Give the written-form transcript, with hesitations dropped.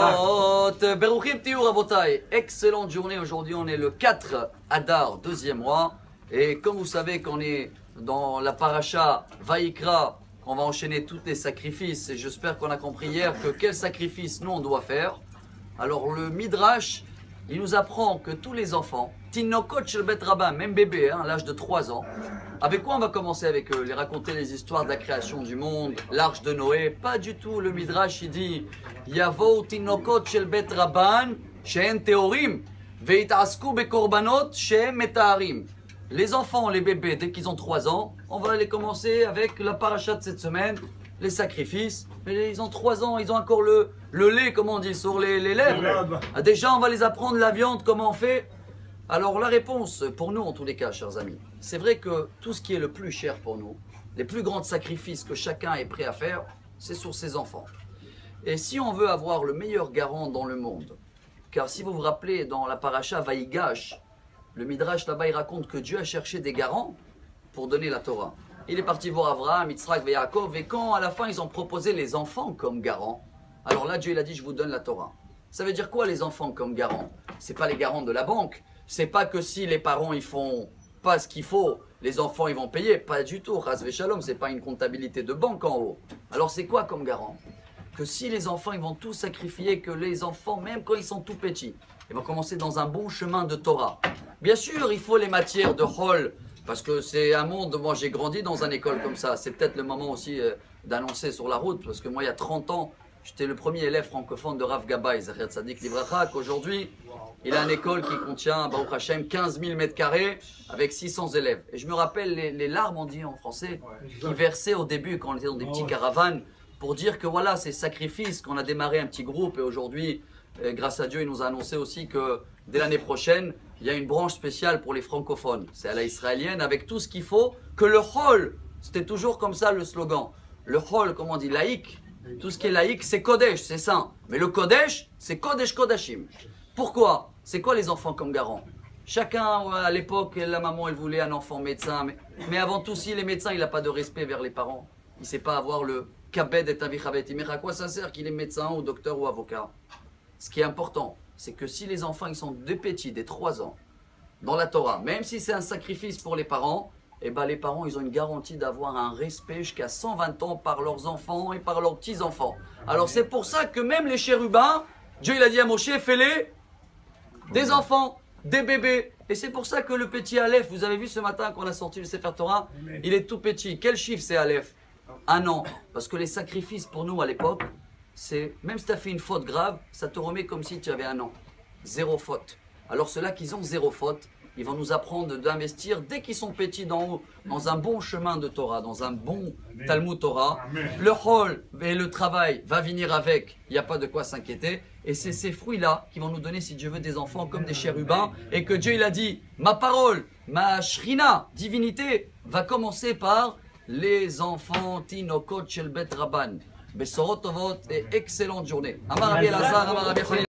Shavuot, Beruchim Tiyu Rabotai. Excellente journée. Aujourd'hui, on est le 4 Adar, deuxième mois. Et comme vous savez qu'on est dans la paracha Vaïkra, on va enchaîner tous les sacrifices. Et j'espère qu'on a compris hier que quel sacrifice nous on doit faire. Alors le Midrash, il nous apprend que tous les enfants, Tinokot Shel Bet Rabban, même bébé, à l'âge de 3 ans, avec quoi on va commencer avec eux? Les raconter les histoires de la création du monde, l'arche de Noé? Pas du tout. Le Midrash, il dit Yavo Tinokot Shel Bet Rabban, She'en Teorim, Ve'itasku Bekorbanot, She'en Metaharim. Les enfants, les bébés, dès qu'ils ont 3 ans, on va les commencer avec la paracha de cette semaine, les sacrifices. Mais ils ont 3 ans, ils ont encore le lait, comment on dit, sur les lèvres. Déjà, on va les apprendre la viande, comment on fait. Alors la réponse, pour nous en tous les cas, chers amis, c'est vrai que tout ce qui est le plus cher pour nous, les plus grands sacrifices que chacun est prêt à faire, c'est sur ses enfants. Et si on veut avoir le meilleur garant dans le monde, car si vous vous rappelez dans la paracha Vaïgash, le Midrash là-bas il raconte que Dieu a cherché des garants pour donner la Torah. Il est parti voir Abraham, Yitzhak et Yaakov, et quand à la fin ils ont proposé les enfants comme garants, alors là Dieu il a dit je vous donne la Torah. Ça veut dire quoi les enfants comme garants? C'est pas les garants de la banque. C'est pas que si les parents ils font pas ce qu'il faut, les enfants ils vont payer. Pas du tout. Chas v'shalom, c'est pas une comptabilité de banque en haut. Alors c'est quoi comme garant? Que si les enfants ils vont tout sacrifier, que les enfants, même quand ils sont tout petits, ils vont commencer dans un bon chemin de Torah. Bien sûr, il faut les matières de Hol, parce que c'est un monde, moi j'ai grandi dans une école comme ça. C'est peut-être le moment aussi d'annoncer sur la route, parce que moi il y a 30 ans, j'étais le premier élève francophone de Rav Gabay, Zacher Tzadik Livracha, qu'aujourd'hui, il a une école qui contient, Baruch Hashem, 15 000 mètres carrés avec 600 élèves. Et je me rappelle les larmes, on dit en français, qui versaient au début quand on était dans des petits caravanes pour dire que voilà, ces sacrifices, qu'on a démarré un petit groupe et aujourd'hui, grâce à Dieu, il nous a annoncé aussi que dès l'année prochaine, il y a une branche spéciale pour les francophones. C'est à la israélienne avec tout ce qu'il faut, que le Hol, c'était toujours comme ça le slogan. Le Hol, comment on dit, laïque, tout ce qui est laïque, c'est Kodesh, c'est saint. Mais le Kodesh, c'est Kodesh Kodashim. Pourquoi? C'est quoi les enfants comme garant? Chacun, à l'époque, la maman, elle voulait un enfant médecin. Mais avant tout, si les médecins, il n'a pas de respect vers les parents. Il ne sait pas avoir le kabed et avichabet. Mais à quoi ça sert qu'il est médecin ou docteur ou avocat? Ce qui est important, c'est que si les enfants, ils sont des petits, des 3 ans, dans la Torah, même si c'est un sacrifice pour les parents, eh ben les parents, ils ont une garantie d'avoir un respect jusqu'à 120 ans par leurs enfants et par leurs petits-enfants. Alors c'est pour ça que même les chérubins, Dieu il a dit à Moshe, fais-les des enfants, des bébés. Et c'est pour ça que le petit Aleph, vous avez vu ce matin qu'on a sorti le Sefer Torah, il est tout petit. Quel chiffre c'est Aleph? 1 an. Parce que les sacrifices pour nous à l'époque, c'est, même si tu as fait une faute grave, ça te remet comme si tu avais 1 an. 0 faute. Alors ceux-là qui ont 0 faute, ils vont nous apprendre d'investir dès qu'ils sont petits d'en haut, dans un bon chemin de Torah, dans un bon Talmud Torah. Le Hol et le travail va venir avec, il n'y a pas de quoi s'inquiéter. Et c'est ces fruits-là qui vont nous donner, si Dieu veut, des enfants comme des chérubins. Et que Dieu, il a dit, ma parole, ma shrina, divinité, va commencer par les enfants Tinokot Shel Bet Rabban. Besorot Tovot et excellente journée. Amar Rabbi Elazar, Amar Rabbi Yochanan.